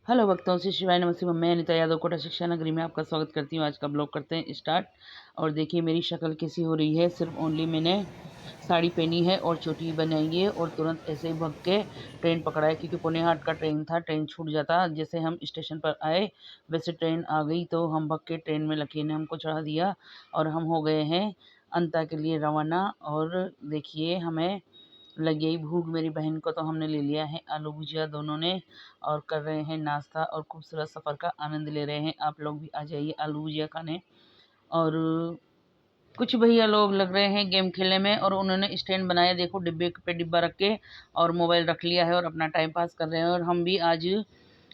Hello भक्तों से शिवाय नमस्ते। मैं अनिता यादव कोटा शिक्षा नगरी में आपका स्वागत करती हूँ। आज का ब्लॉग करते हैं स्टार्ट। और देखिए मेरी शक्ल कैसी हो रही है। सिर्फ ओनली मैंने साड़ी पहनी है और चोटी बनाई है और तुरंत ऐसे ही भग के ट्रेन पकड़ा है, क्योंकि पौने 8 का ट्रेन था। ट्रेन छूट जाता, जैसे हम स्टेशन पर आए वैसे ट्रेन आ गई, तो हम भग के ट्रेन में लकी ने हमको चढ़ा दिया और हम हो गए हैं अंता के लिए रवाना। और देखिए हमें लग गई भूख। मेरी बहन को तो हमने ले लिया है आलू भुजिया दोनों ने, और कर रहे हैं नाश्ता और खूबसूरत सफ़र का आनंद ले रहे हैं। आप लोग भी आ जाइए आलू भुजिया खाने। और कुछ भैया लोग लग रहे हैं गेम खेलने में, और उन्होंने स्टैंड बनाया, देखो डिब्बे पे डिब्बा रख के और मोबाइल रख लिया है और अपना टाइम पास कर रहे हैं। और हम भी आज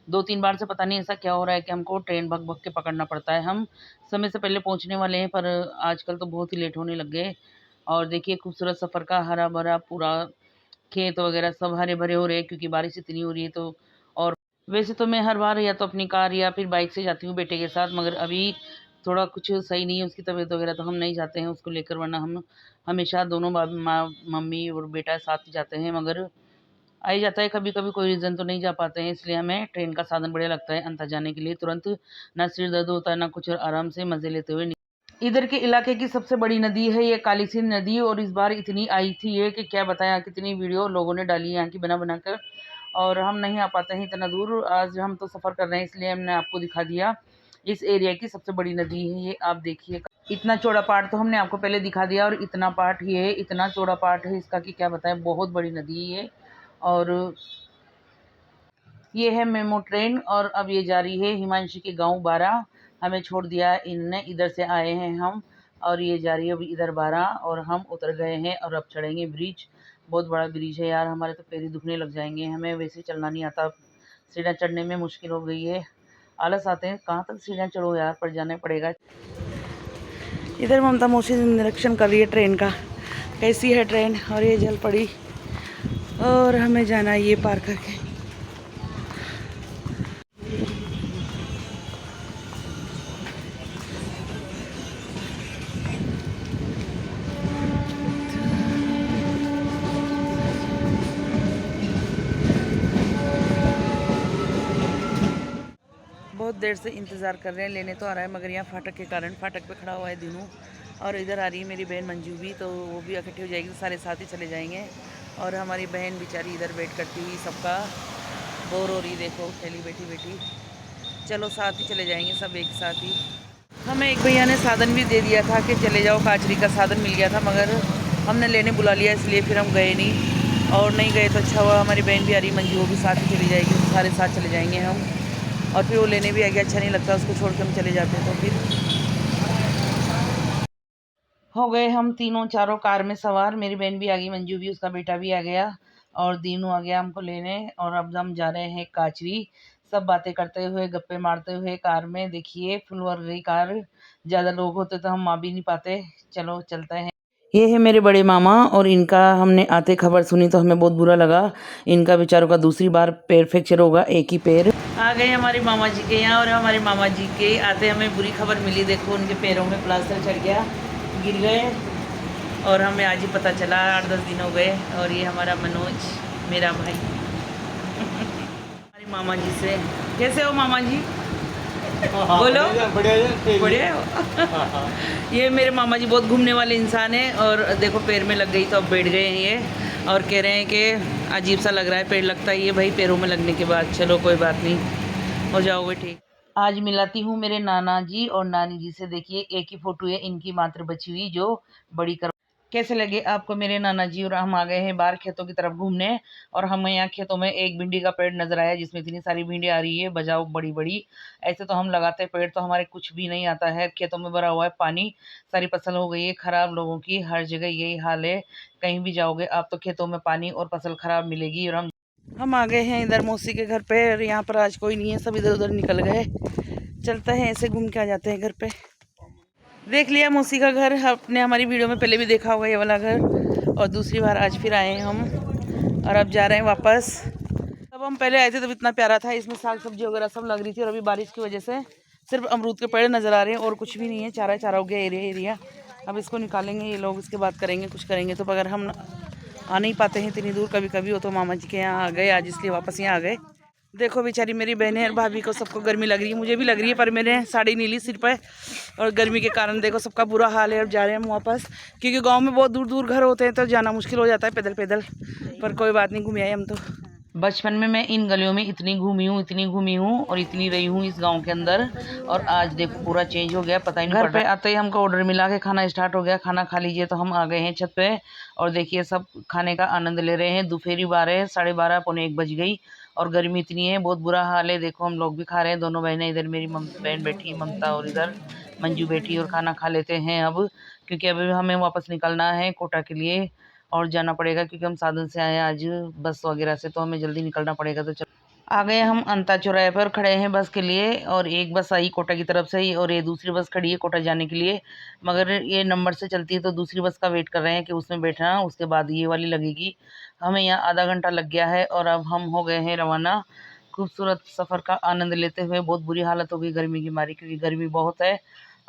2-3 बार से पता नहीं ऐसा क्या हो रहा है कि हमको ट्रेन भग भग के पकड़ना पड़ता है। हम समय से पहले पहुंचने वाले हैं, पर आजकल तो बहुत ही लेट होने लग गए। और देखिए खूबसूरत सफ़र का हरा भरा पूरा खेत वगैरह सब हरे भरे हो रहे हैं, क्योंकि बारिश इतनी हो रही है। तो और वैसे तो मैं हर बार या तो अपनी कार या फिर बाइक से जाती हूँ बेटे के साथ, मगर अभी थोड़ा कुछ सही नहीं है उसकी तबीयत वगैरह, तो हम नहीं जाते हैं उसको लेकर। वरना हम हमेशा दोनों मम्मी और बेटा साथ ही जाते हैं, मगर आ ही जाता है कभी कभी कोई रीज़न तो नहीं जा पाते हैं। इसलिए हमें ट्रेन का साधन बढ़िया लगता है अंता जाने के लिए। तुरंत ना सिर दर्द होता है ना कुछ, और आराम से मज़े लेते हुए। इधर के इलाके की सबसे बड़ी नदी है ये काली सिंध नदी, और इस बार इतनी आई थी ये कि क्या बताएं। कितनी वीडियो लोगों ने डाली है यहाँ की बना बना कर, और हम नहीं आ पाते हैं इतना दूर। आज हम तो सफ़र कर रहे हैं, इसलिए हमने आपको दिखा दिया। इस एरिया की सबसे बड़ी नदी है ये, आप देखिए। इतना चौड़ा पार्ट तो हमने आपको पहले दिखा दिया, और इतना पार्ट ये इतना चौड़ा पार्ट है इसका कि क्या बताएं, बहुत बड़ी नदी है ये। और ये है मेमो ट्रेन, और अब ये जा रही है हिमांशी के गांव बारा। हमें छोड़ दिया इनने, इधर से आए हैं हम, और ये जा रही है अभी इधर बारा, और हम उतर गए हैं और अब चढ़ेंगे ब्रिज। बहुत बड़ा ब्रिज है यार, हमारे तो पैर ही दुखने लग जाएंगे। हमें वैसे चलना नहीं आता, सीढ़ियाँ चढ़ने में मुश्किल हो गई है। आलस आते हैं, कहाँ तक सीढ़ियाँ चढ़ो यार, पर जाना पड़ेगा। इधर ममता मौसी निरीक्षण कर रही है ट्रेन का, कैसी है ट्रेन। और ये जल पड़ी, और हमें जाना है ये पार करके। बहुत देर से इंतज़ार कर रहे हैं, लेने तो आ रहा है, मगर यहाँ फाटक के कारण फाटक पे खड़ा हुआ है दिनों। और इधर आ रही है मेरी बहन मंजू भी, तो वो भी इकट्ठी हो जाएगी, तो सारे साथ ही चले जाएंगे। और हमारी बहन बेचारी इधर वेट करती हुई सबका बोर हो रही, देखो अकेली बैठी बैठी। चलो साथ ही चले जाएंगे सब एक साथ ही। हमें एक भैया ने साधन भी दे दिया था कि चले जाओ, काचरी का साधन मिल गया था, मगर हमने लेने बुला लिया, इसलिए फिर हम गए नहीं। और नहीं गए तो अच्छा हुआ, हमारी बहन भी आ रही मंजू, वो भी साथ ही चली जाएगी, तो सारे साथ चले जाएंगे हम। और फिर वो लेने भी आ गया, अच्छा नहीं लगता उसको छोड़ के हम चले जाते हैं। तो फिर हो गए हम तीनों चारों कार में सवार। मेरी बहन भी आ गई, मंजू भी, उसका बेटा भी आ गया, और दीनू आ गया हमको लेने। और अब हम जा रहे हैं काचरी, सब बातें करते हुए गप्पे मारते हुए कार में। देखिए फुल भर गई कार, ज़्यादा लोग होते तो हम आ भी नहीं पाते। चलो चलते हैं। ये है मेरे बड़े मामा, और इनका हमने आते खबर सुनी तो हमें बहुत बुरा लगा। इनका बेचारों का दूसरी बार पैर फ्रैक्चर होगा, एक ही पैर। आ गए हमारे मामा जी के यहाँ, और हमारे मामा जी के आते हमें बुरी खबर मिली। देखो उनके पैरों में प्लास्टर चढ़ गया, गिर गए, और हमें आज ही पता चला। 8-10 दिन हो गए। और ये हमारा मनोज, मेरा भाई। हमारे मामा जी से, कैसे हो मामा जी? बोलो। बढ़िया हो? ये मेरे मामा जी बहुत घूमने वाले इंसान हैं, और देखो पैर में लग गई तो अब बैठ गए हैं ये, और कह रहे हैं कि अजीब सा लग रहा है, पैर लगता ही है भाई पैरों में लगने के बाद। चलो कोई बात नहीं, हो जाओगे ठीक। आज मिलाती हूँ मेरे नाना जी और नानी जी से। देखिए एक ही फोटो है इनकी मात्र बची हुई, जो बड़ी कर। कैसे लगे आपको मेरे नाना जी? और हम आ गए हैं बाहर खेतों की तरफ घूमने, और हमें यहाँ खेतों में एक भिंडी का पेड़ नजर आया, जिसमें इतनी सारी भिंडी आ रही है, बजाओ बड़ी बड़ी। ऐसे तो हम लगाते पेड़ तो हमारे कुछ भी नहीं आता है, खेतों में भरा हुआ है पानी, सारी फसल हो गई है खराब। लोगों की हर जगह यही हाल है, कहीं भी जाओगे आप तो खेतों में पानी और फसल खराब मिलेगी। और हम आ गए हैं इधर मौसी के घर पे, और यहाँ पर आज कोई नहीं है, सब इधर उधर निकल गए। चलते हैं ऐसे घूम के आ जाते हैं घर पे। देख लिया मौसी का घर, आपने हमारी वीडियो में पहले भी देखा होगा ये वाला घर, और दूसरी बार आज फिर आए हैं हम, और अब जा रहे हैं वापस। तब हम पहले आए थे तब इतना प्यारा था, इसमें साग सब्जी वगैरह सब लग रही थी, और अभी बारिश की वजह से सिर्फ अमरूद के पेड़ नज़र आ रहे हैं, और कुछ भी नहीं है। चारा चारा हो गया एरिया। अब इसको निकालेंगे ये लोग, इसके बाद करेंगे कुछ करेंगे। तो अगर हम आ नहीं पाते हैं इतनी दूर, कभी कभी हो तो मामा जी के यहाँ आ गए आज, इसलिए वापस यहाँ आ गए। देखो बेचारी मेरी बहनें और भाभी को सबको गर्मी लग रही है, मुझे भी लग रही है, पर मैंने साड़ी नहीं ली सिर पर। और गर्मी के कारण देखो सबका बुरा हाल है। अब जा रहे हैं हम वापस, क्योंकि गांव में बहुत दूर दूर घर होते हैं तो जाना मुश्किल हो जाता है पैदल पैदल। पर कोई बात नहीं, घूम आए हम तो। बचपन में मैं इन गलियों में इतनी घूमी हूँ और इतनी रही हूँ इस गांव के अंदर। और आज देखो पूरा चेंज हो गया, पता ही नहीं घर पे आते ही हमको ऑर्डर मिला के खाना स्टार्ट हो गया। खाना खा लीजिए, तो हम आ गए हैं छत पे और देखिए सब खाने का आनंद ले रहे हैं। दोपहरी 12, 12:30, पौने 1 बज गई और गर्मी इतनी है, बहुत बुरा हाल है। देखो हम लोग भी खा रहे हैं, दोनों बहनें, इधर मेरी बहन बैठी ममता और इधर मंजू बैठी, और खाना खा लेते हैं अब, क्योंकि अभी हमें वापस निकलना है कोटा के लिए और जाना पड़ेगा, क्योंकि हम साधन से आए हैं आज बस वगैरह से, तो हमें जल्दी निकलना पड़ेगा। तो चलो आ गए हम अंता चौराहे पर, खड़े हैं बस के लिए। और एक बस आई कोटा की तरफ से ही और ये दूसरी बस खड़ी है कोटा जाने के लिए, मगर ये नंबर से चलती है तो दूसरी बस का वेट कर रहे हैं कि उसमें बैठना, उसके बाद ये वाली लगेगी। हमें यहाँ आधा घंटा लग गया है और अब हम हो गए हैं रवाना। खूबसूरत सफ़र का आनंद लेते हुए। बहुत बुरी हालत हो गई गर्मी की मारी, क्योंकि गर्मी बहुत है।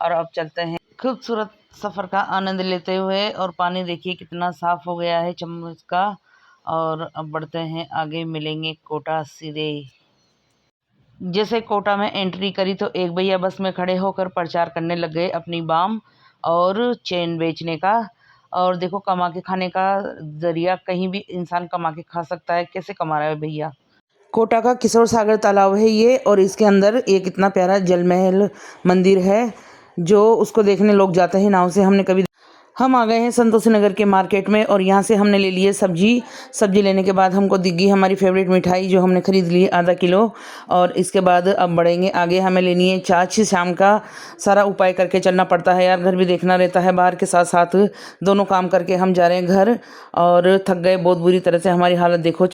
और अब चलते हैं खूबसूरत सफ़र का आनंद लेते हुए। और पानी देखिए कितना साफ़ हो गया है चम्मच का। और अब बढ़ते हैं आगे, मिलेंगे कोटा सीधे। जैसे कोटा में एंट्री करी तो एक भैया बस में खड़े होकर प्रचार करने लग गए अपनी बाम और चेन बेचने का। और देखो कमा के खाने का जरिया कहीं भी इंसान कमा के खा सकता है। कैसे कमा रहा है भैया। कोटा का किशोर सागर तालाब है ये, और इसके अंदर एक इतना प्यारा जल महल मंदिर है जो उसको देखने लोग जाते हैं नाव से। हम आ गए हैं संतोषी नगर के मार्केट में और यहाँ से हमने ले लिए सब्जी लेने के बाद हमको दिख गई हमारी फेवरेट मिठाई, जो हमने खरीद ली आधा किलो। और इसके बाद अब बढ़ेंगे आगे। हमें लेनी है छाछ। शाम का सारा उपाय करके चलना पड़ता है यार, घर भी देखना रहता है, बाहर के साथ साथ दोनों काम करके हम जा रहे हैं घर। और थक गए बहुत बुरी तरह से, हमारी हालत देखो।